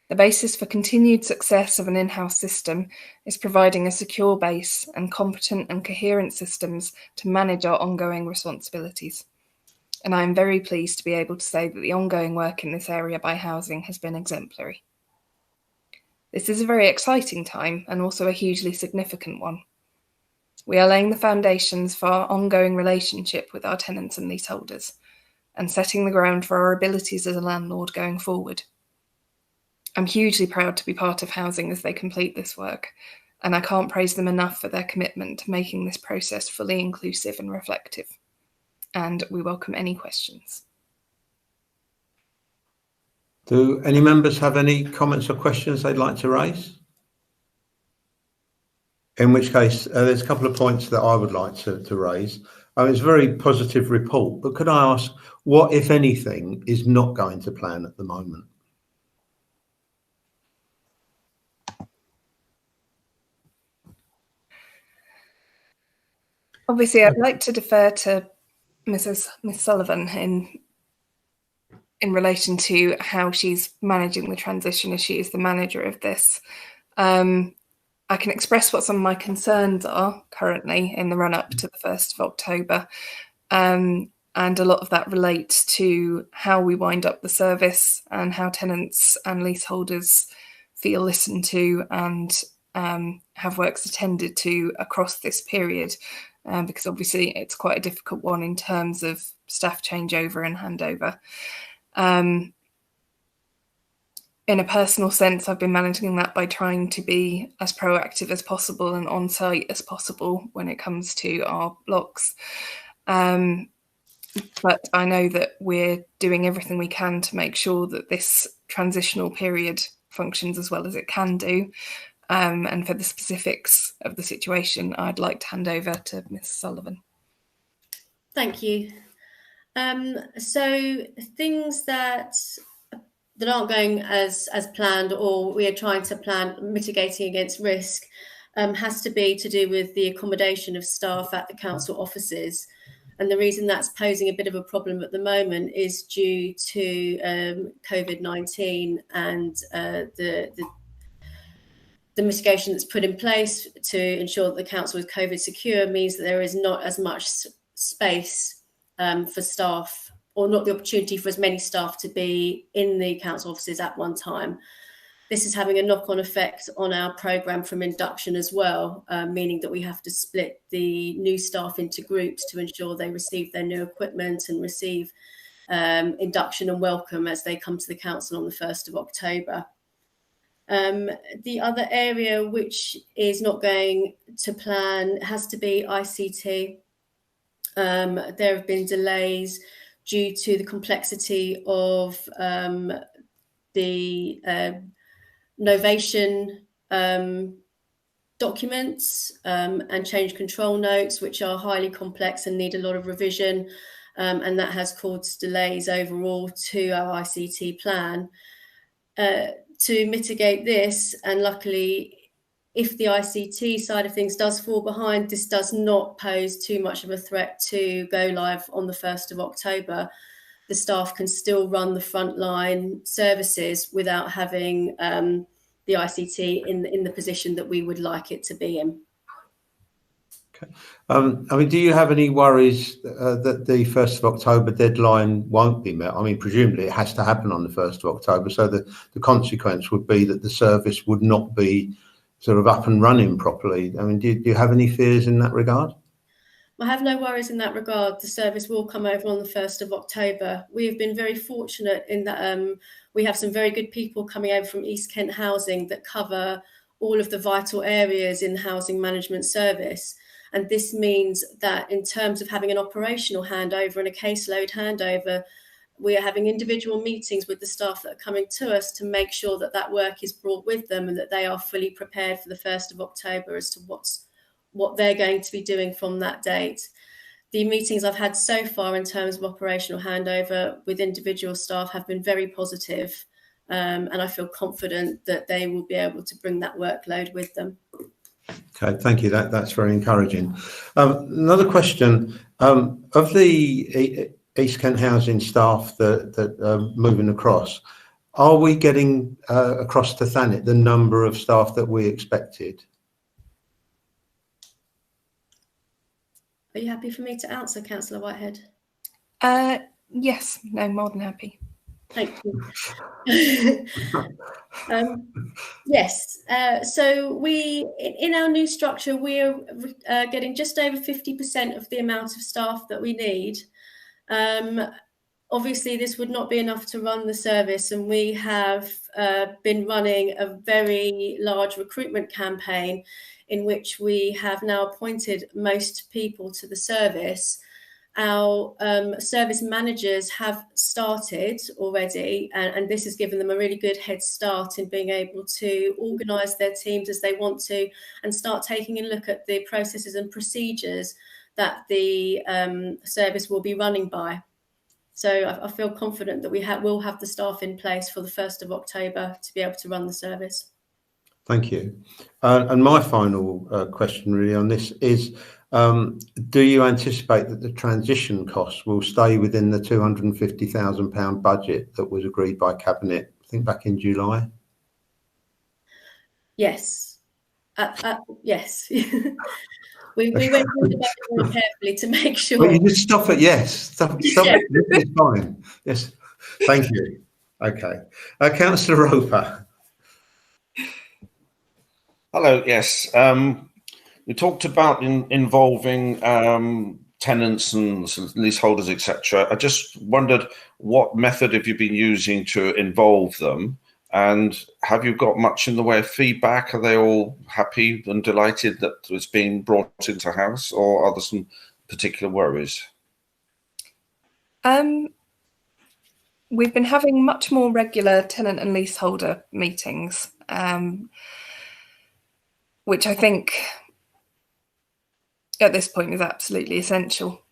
The basis for continued success of an in-house system is providing a secure base and competent and coherent systems to manage our ongoing responsibilities. And I am very pleased to be able to say that the ongoing work in this area by housing has been exemplary. This is a very exciting time and also a hugely significant one. We are laying the foundations for our ongoing relationship with our tenants and leaseholders and setting the ground for our abilities as a landlord going forward. I'm hugely proud to be part of housing as they complete this work, and I can't praise them enough for their commitment to making this process fully inclusive and reflective. And we welcome any questions. Do any members have any comments or questions they'd like to raise? In which case, there's a couple of points that I would like to raise. It's a very positive report, but could I ask what, if anything, is not going to plan at the moment? Obviously, I'd like to defer to Miss Sullivan in relation to how she's managing the transition, as she is the manager of this. I can express what some of my concerns are currently in the run-up to the 1st of October. And a lot of that relates to how we wind up the service and how tenants and leaseholders feel listened to and have works attended to across this period. Because obviously it's quite a difficult one in terms of staff changeover and handover. In a personal sense, I've been managing that by trying to be as proactive as possible and on site as possible when it comes to our blocks. But I know that we're doing everything we can to make sure that this transitional period functions as well as it can do. And for the specifics of the situation, I'd like to hand over to Ms. Sullivan. Thank you. So things that aren't going as planned, or we are trying to plan mitigating against risk, has to be to do with the accommodation of staff at the council offices. And the reason that's posing a bit of a problem at the moment is due to COVID-19 and the mitigation that's put in place to ensure that the council is COVID secure means that there is not as much space for staff, or not the opportunity for as many staff to be in the council offices at one time. This is having a knock-on effect on our programme from induction as well, meaning that we have to split the new staff into groups to ensure they receive their new equipment and receive induction and welcome as they come to the council on the 1st of October. The other area which is not going to plan has to be ICT. There have been delays due to the complexity of the novation documents and change control notes, which are highly complex and need a lot of revision. And that has caused delays overall to our ICT plan. To mitigate this, and luckily, if the ICT side of things does fall behind, this does not pose too much of a threat to go live on the 1st of October. The staff can still run the frontline services without having the ICT in the position that we would like it to be in. Okay. I mean, do you have any worries that the 1st of October deadline won't be met? I mean, presumably it has to happen on the 1st of October, so the consequence would be that the service would not be sort of up and running properly. I mean, do you have any fears in that regard? I have no worries in that regard. The service will come over on the 1st of October. We have been very fortunate in that we have some very good people coming over from East Kent Housing that cover all of the vital areas in the housing management service. And this means that in terms of having an operational handover and a caseload handover, we are having individual meetings with the staff that are coming to us to make sure that that work is brought with them and that they are fully prepared for the 1st of October as to what they're going to be doing from that date. The meetings I've had so far in terms of operational handover with individual staff have been very positive, and I feel confident that they will be able to bring that workload with them. Okay, thank you. That's very encouraging. Another question, of the East Kent Housing staff that are moving across, are we getting across to Thanet the number of staff that we expected? Are you happy for me to answer, Councillor Whitehead? Yes, no, more than happy. Thank you. Yes, so we, in our new structure, we are getting just over 50% of the amount of staff that we need. Obviously, this would not be enough to run the service, and we have been running a very large recruitment campaign in which we have now appointed most people to the service. Our service managers have started already, and this has given them a really good head start in being able to organise their teams as they want to and start taking a look at the processes and procedures that the service will be running by. So I feel confident that we will have the staff in place for the 1st of October to be able to run the service. Thank you. And my final question really on this is, Do you anticipate that the transition costs will stay within the £250,000 budget that was agreed by Cabinet, I think back in July? Yes. Yes. we went through the budget very carefully to make sure. Well, you just stop at yes. Stop Yeah. it. It's fine. Yes. Thank you. Okay. Councillor Roper. Hello. Yes. We talked about involving tenants and leaseholders, etc. I just wondered, what method have you been using to involve them? And have you got much in the way of feedback? Are they all happy and delighted that it's being brought into house, or are there some particular worries? We've been having much more regular tenant and leaseholder meetings, which I think at this point is absolutely essential.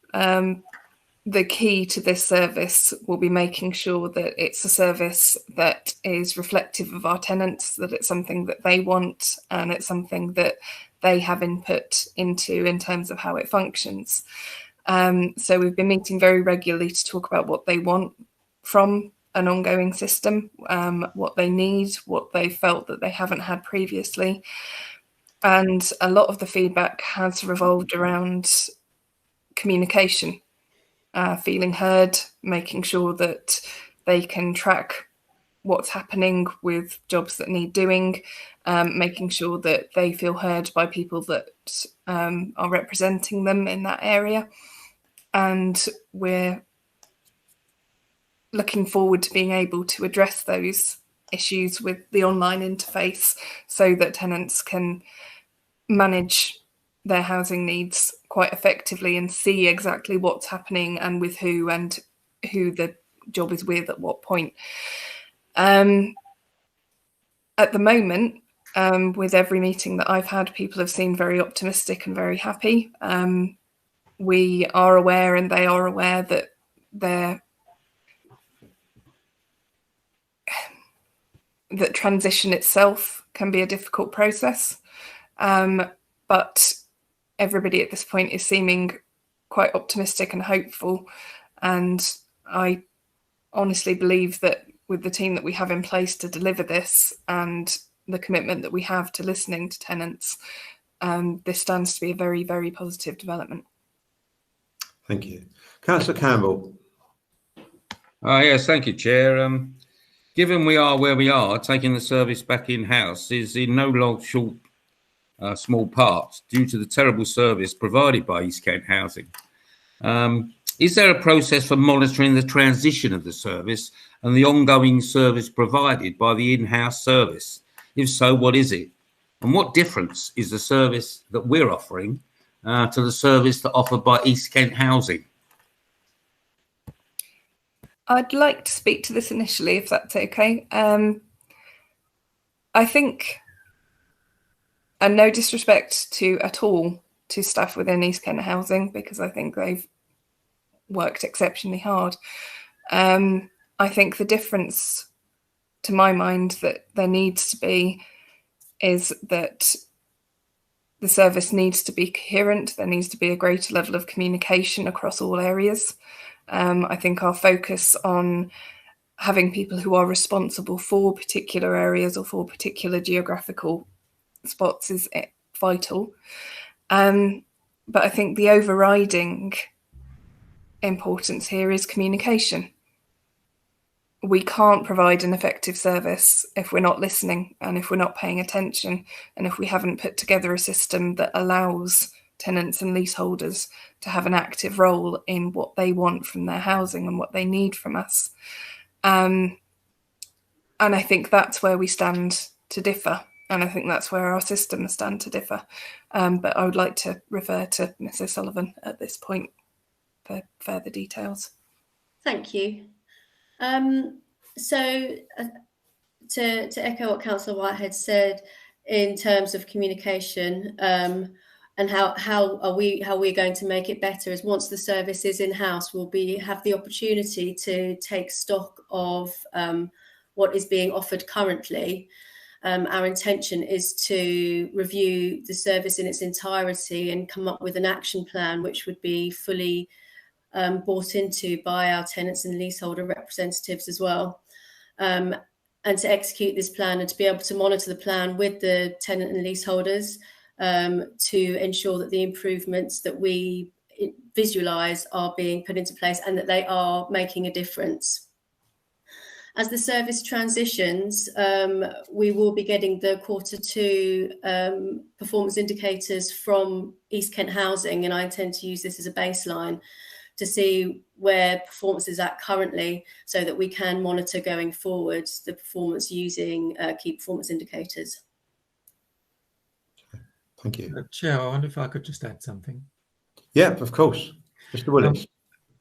The key to this service will be making sure that it's a service that is reflective of our tenants, that it's something that they want, and it's something that they have input into in terms of how it functions. So we've been meeting very regularly to talk about what they want from an ongoing system, what they need, what they felt that they haven't had previously. And a lot of the feedback has revolved around communication, feeling heard, making sure that they can track what's happening with jobs that need doing, making sure that they feel heard by people that are representing them in that area. And we're looking forward to being able to address those issues with the online interface so that tenants can manage their housing needs quite effectively and see exactly what's happening and with who and who the job is with at what point. At the moment, with every meeting that I've had, people have seemed very optimistic and very happy. We are aware, and they are aware, that that transition itself can be a difficult process. But everybody at this point is seeming quite optimistic and hopeful. And I honestly believe that with the team that we have in place to deliver this and the commitment that we have to listening to tenants, this stands to be a very, very positive development. Thank you. Councillor Campbell. Yes, thank you, Chair. Given we are where we are, taking the service back in-house is in no long short small part due to the terrible service provided by East Kent Housing. Is there a process for monitoring the transition of the service and the ongoing service provided by the in-house service? If so, what is it? And what difference is the service that we're offering to the service that offered by East Kent Housing? I'd like to speak to this initially, if that's okay. I think, and no disrespect at all to staff within East Kent Housing, because I think they've worked exceptionally hard. I think the difference, to my mind, that there needs to be is that the service needs to be coherent. There needs to be a greater level of communication across all areas. I think our focus on having people who are responsible for particular areas or for particular geographical spots is vital. But I think the overriding importance here is communication. We can't provide an effective service if we're not listening and if we're not paying attention and if we haven't put together a system that allows tenants and leaseholders to have an active role in what they want from their housing and what they need from us. And I think that's where we stand to differ. And I think that's where our systems stand to differ. But I would like to refer to Mrs. Sullivan at this point for further details. Thank you. So to echo what Councillor Whitehead said in terms of communication, and how we're going to make it better is once the service is in-house, we'll have the opportunity to take stock of what is being offered currently. our intention is to review the service in its entirety and come up with an action plan which would be fully bought into by our tenants and leaseholder representatives as well. And to execute this plan and to be able to monitor the plan with the tenant and leaseholders to ensure that the improvements that we visualise are being put into place and that they are making a difference. As the service transitions, we will be getting the Q2 performance indicators from East Kent Housing, and I intend to use this as a baseline to see where performance is at currently so that we can monitor going forward the performance using key performance indicators. Thank you. Chair, I wonder if I could just add something. Yeah, of course. Mr. Willis.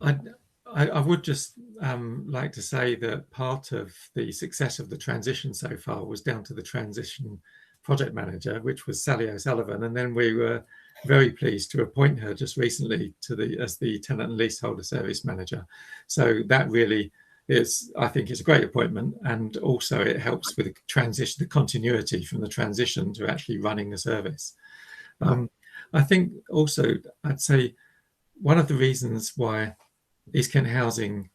I would just like to say that part of the success of the transition so far was down to the transition project manager, which was Sally O'Sullivan, and then we were very pleased to appoint her just recently as the tenant and leaseholder service manager. So that really is, I think, is a great appointment, and also it helps with the transition, the continuity from the transition to actually running the service. I think also I'd say one of the reasons why East Kent Housing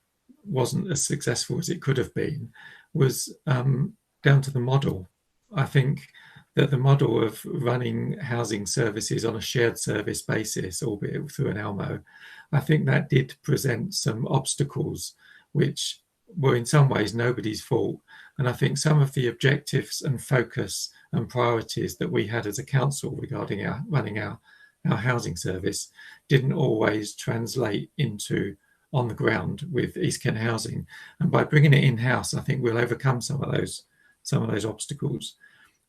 wasn't as successful as it could have been was down to the model. I think that the model of running housing services on a shared service basis, albeit through an ALMO, I think that did present some obstacles which were in some ways nobody's fault. And I think some of the objectives and focus and priorities that we had as a council regarding running our housing service didn't always translate into on the ground with East Kent Housing. And by bringing it in-house, I think we'll overcome some of those obstacles.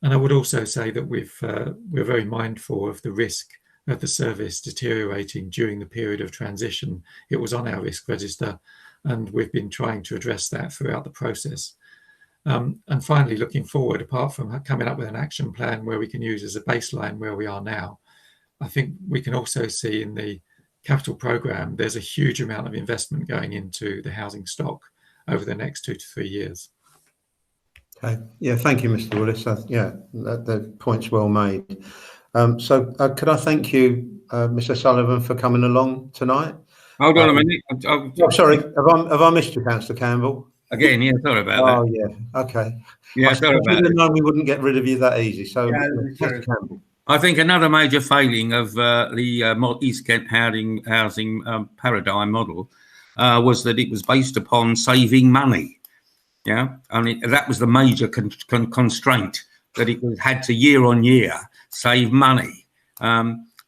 And I would also say that we're very mindful of the risk of the service deteriorating during the period of transition. It was on our risk register, and we've been trying to address that throughout the process. And finally, looking forward, apart from coming up with an action plan where we can use as a baseline where we are now, I think we can also see in the capital programme, there's a huge amount of investment going into the housing stock over the next 2 to 3 years. Okay. Yeah, thank you, Mr. Willis. The point's well made. Could I thank you, Mr. Sullivan, for coming along tonight? Hold on a minute. Oh, sorry, have I missed you, Councillor Campbell? Again, yeah, sorry about that. Oh, yeah, okay. Yeah, sorry about that. We wouldn't get rid of you that easy. So, Councillor Campbell. I think another major failing of the East Kent housing paradigm model was that it was based upon saving money. Yeah, and that was the major constraint, that it had to year on year save money.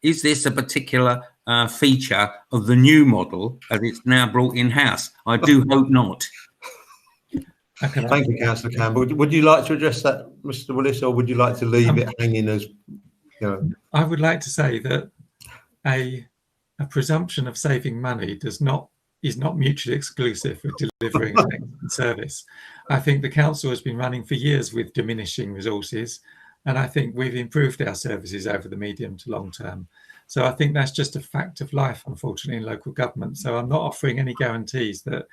Is this a particular feature of the new model as it's now brought in-house? I do hope not. Thank you, Councillor Campbell. Would you like to address that, Mr. Willis, or would you like to leave it hanging as, you know? I would like to say that a presumption of saving money is not mutually exclusive with delivering an excellent service. I think the council has been running for years with diminishing resources, and I think we've improved our services over the medium to long term. So I think that's just a fact of life, unfortunately, in local government. So I'm not offering any guarantees that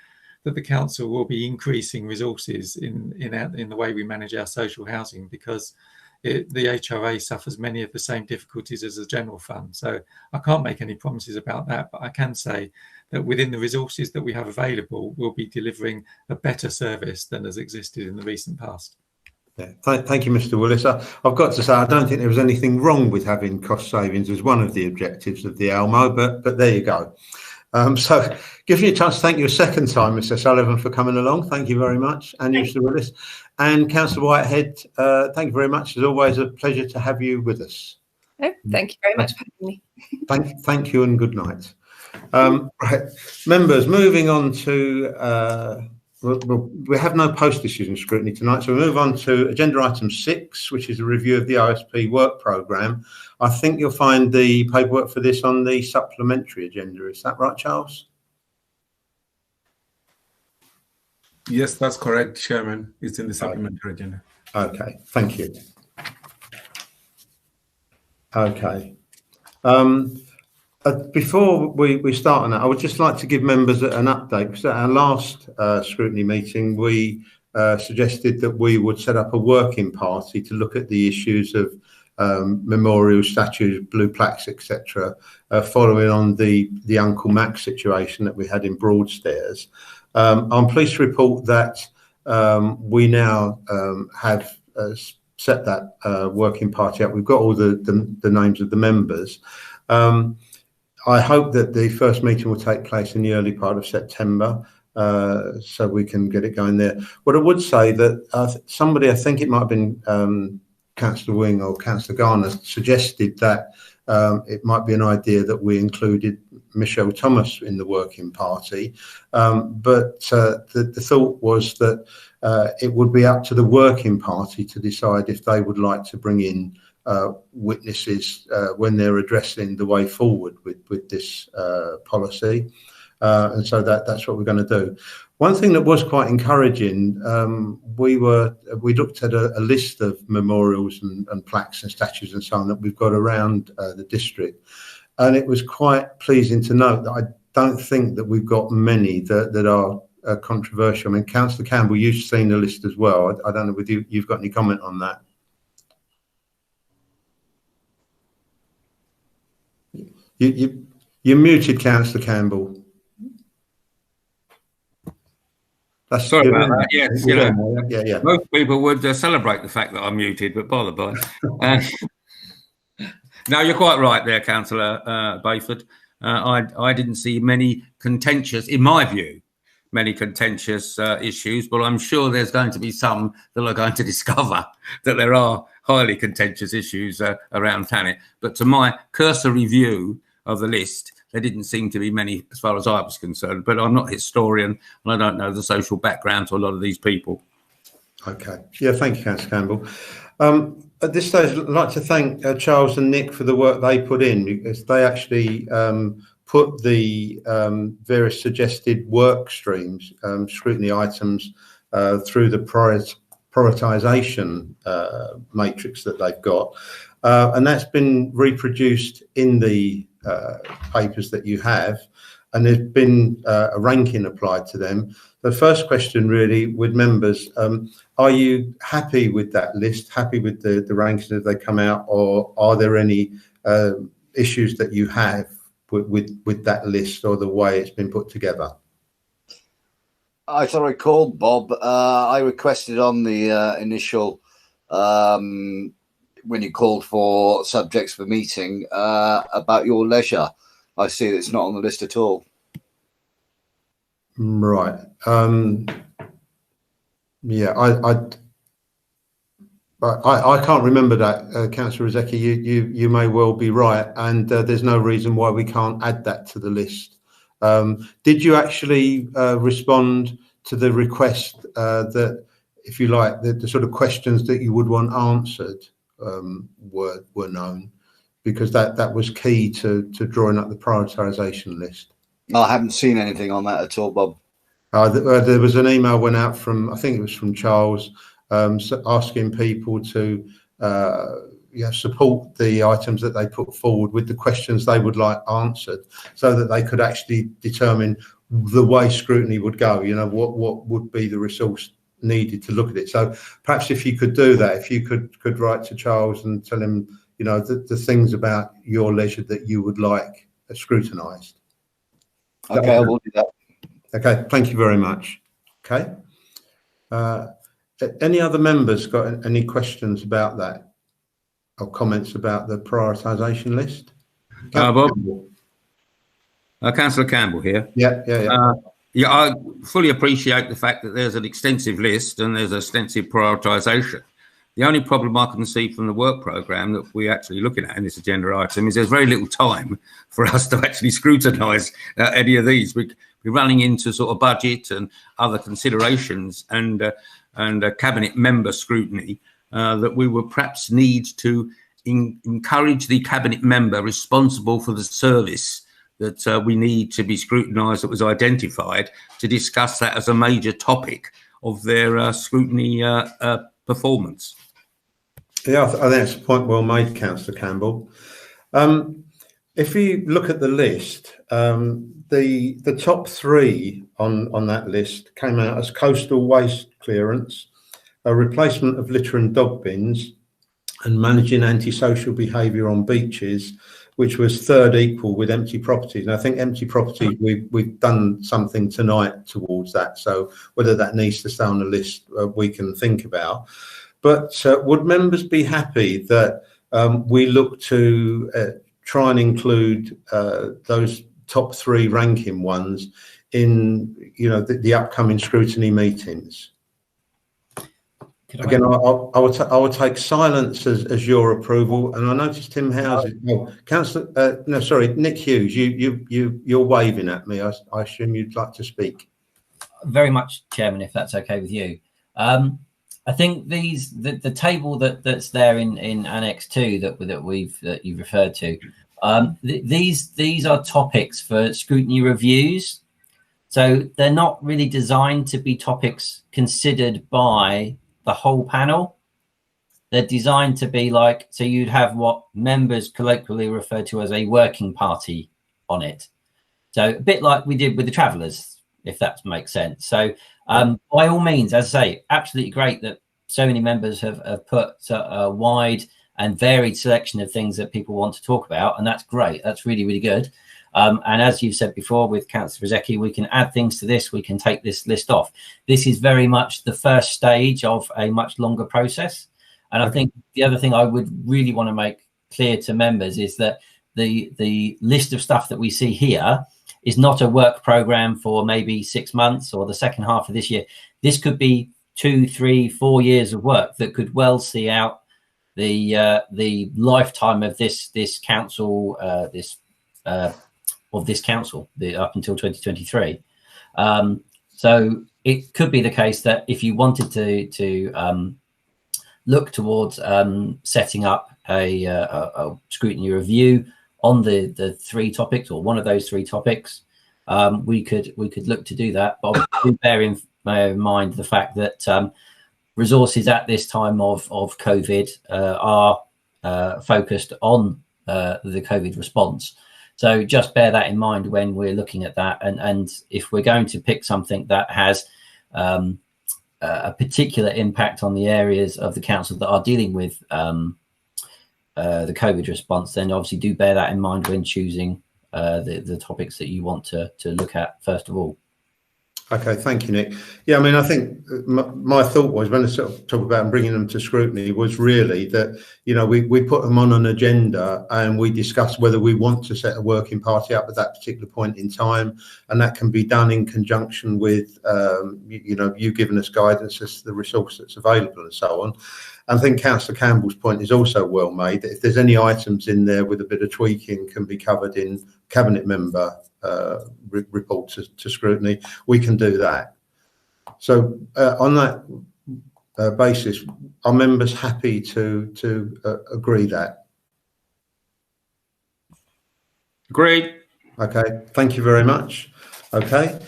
the council will be increasing resources in the way we manage our social housing, because the HRA suffers many of the same difficulties as the general fund. So I can't make any promises about that, but I can say that within the resources that we have available, we'll be delivering a better service than has existed in the recent past. Yeah, thank you, Mr. Willis. I've got to say, I don't think there was anything wrong with having cost savings as one of the objectives of the ALMO, but there you go. So gives me a chance to thank you a second time, Mr. Sullivan, for coming along. Thank you very much. And Mr. Willis. And Councillor Whitehead, thank you very much. It's always a pleasure to have you with us. Oh, thank you very much for having me. Thank you and good night. Right, members, moving on to, we have no post issues in scrutiny tonight, so we move on to agenda item 6, which is a review of the OSP work programme. I think you'll find the paperwork for this on the supplementary agenda. Is that right, Charles? Yes, that's correct, Chairman. It's in the supplementary agenda. Okay, thank you. Okay. Before we start on that, I would just like to give members an update, because at our last scrutiny meeting, we suggested that we would set up a working party to look at the issues of memorials, statues, blue plaques, etc., following on the Uncle Mac situation that we had in Broadstairs. I'm pleased to report that we now have set that working party up. We've got all the names of the members. I hope that the first meeting will take place in the early part of September, so we can get it going there. What I would say that somebody, I think it might have been Councillor Wing or Councillor Garner, suggested that it might be an idea that we included Michelle Thomas in the working party, but the thought was that it would be up to the working party to decide if they would like to bring in witnesses when they're addressing the way forward with this policy, and so that's what we're going to do. One thing that was quite encouraging, we looked at a list of memorials and plaques and statues and so on that we've got around the district, and it was quite pleasing to note that I don't think that we've got many that are controversial. I mean, Councillor Campbell, you've seen the list as well. I don't know whether you've got any comment on that. You're muted, Councillor Campbell. Sorry about that. Yes, you know, yeah. Most people would celebrate the fact that I'm muted, but by the by. No, you're quite right there, Councillor Bayford. I didn't see many contentious, in my view, many contentious issues, but I'm sure there's going to be some that are going to discover that there are highly contentious issues around Thanet. But to my cursory view of the list, there didn't seem to be many as far as I was concerned, but I'm not a historian and I don't know the social background to a lot of these people. Okay. Yeah, thank you, Councillor Campbell. At this stage, I'd like to thank Charles and Nick for the work they put in, because they actually put the various suggested work streams, scrutiny items, through the prioritisation matrix that they've got. And that's been reproduced in the papers that you have, and there's been a ranking applied to them. The first question really with members, are you happy with that list, happy with the rankings as they come out, or are there any issues that you have with that list or the way it's been put together? I thought I called Bob. I requested on the initial when you called for subjects for meeting about your leisure. I see that it's not on the list at all. Right. Yeah, I can't remember that, Councillor Rizeki. You may well be right, and there's no reason why we can't add that to the list. Did you actually respond to the request that, if you like, the sort of questions that you would want answered were known, because that was key to drawing up the prioritisation list? I haven't seen anything on that at all, Bob. There was an email went out from, I think it was from Charles, asking people to support the items that they put forward with the questions they would like answered, so that they could actually determine the way scrutiny would go, you know, what would be the resource needed to look at it. So perhaps if you could do that, if you could write to Charles and tell him, you know, the things about your leisure that you would like scrutinised. Okay, I will do that. Okay, thank you very much. Okay. Any other members got any questions about that or comments about the prioritisation list? Bob? Councillor Campbell here. Yeah. Yeah, I fully appreciate the fact that there's an extensive list and there's extensive prioritisation. The only problem I can see from the work programme that we're actually looking at in this agenda item is there's very little time for us to actually scrutinise any of these. We're running into sort of budget and other considerations and cabinet member scrutiny that we would perhaps need to encourage the cabinet member responsible for the service that we need to be scrutinised, that was identified, to discuss that as a major topic of their scrutiny performance. Yeah, I think that's a point well made, Councillor Campbell. If you look at the list, the top three on that list came out as coastal waste clearance, a replacement of litter and dog bins, and managing antisocial behaviour on beaches, which was third equal with empty properties. And I think empty properties, we've done something tonight towards that. So whether that needs to stay on the list, we can think about. But would members be happy that we look to try and include those top three ranking ones in, the upcoming scrutiny meetings? Again, I would take silence as your approval, and I noticed Tim Houses. Oh, Councillor, no, sorry, Nick Hughes. You're waving at me. I assume you'd like to speak. Very much, Chairman, if that's okay with you. I think the table that's there in Annex 2 that you've referred to. These are topics for scrutiny reviews, so they're not really designed to be topics considered by the whole panel. They're designed to be like, so you'd have what members colloquially refer to as a working party on it. So a bit like we did with the travellers, if that makes sense. So by all means, as I say, absolutely great that so many members have put a wide and varied selection of things that people want to talk about, and that's great. That's really, really good. And as you've said before with Councillor Rizeki, we can add things to this. We can take this list off. This is very much the first stage of a much longer process. And I think the other thing I would really want to make clear to members is that the list of stuff that we see here is not a work program for maybe 6 months or the second half of this year. This could be 2, 3, 4 years of work that could well see out the lifetime of this council, of this council up until 2023. So it could be the case that if you wanted to look towards setting up a scrutiny review on the three topics or one of those three topics, we could look to do that. But bear in mind the fact that resources at this time of COVID are focused on the COVID response. So just bear that in mind when we're looking at that. And if we're going to pick something that has a particular impact on the areas of the council that are dealing with the COVID response, then obviously do bear that in mind when choosing the topics that you want to look at first of all. Okay, thank you, Nick. Yeah, I mean, I think my thought was when I sort of talk about bringing them to scrutiny was really that, we put them on an agenda and we discuss whether we want to set a working party up at that particular point in time. And that can be done in conjunction with, you giving us guidance as to the resource that's available and so on. I think Councillor Campbell's point is also well made, that if there's any items in there with a bit of tweaking can be covered in cabinet member report to scrutiny, we can do that. So on that basis, are members happy to agree that? Agreed. Okay, thank you very much. Okay,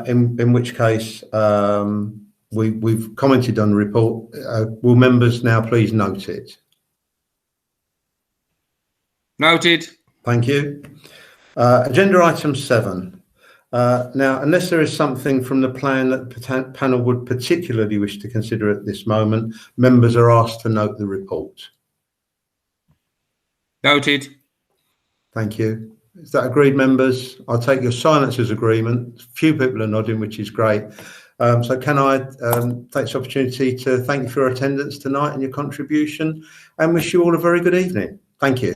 in which case we've commented on the report. Will members now please note it? Noted. Thank you. Agenda item 7. Now, unless there is something from the plan that the panel would particularly wish to consider at this moment, members are asked to note the report. Noted. Thank you. Is that agreed, members? I'll take your silence as agreement. Few people are nodding, which is great. So can I take this opportunity to thank you for your attendance tonight and your contribution, and wish you all a very good evening. Thank you.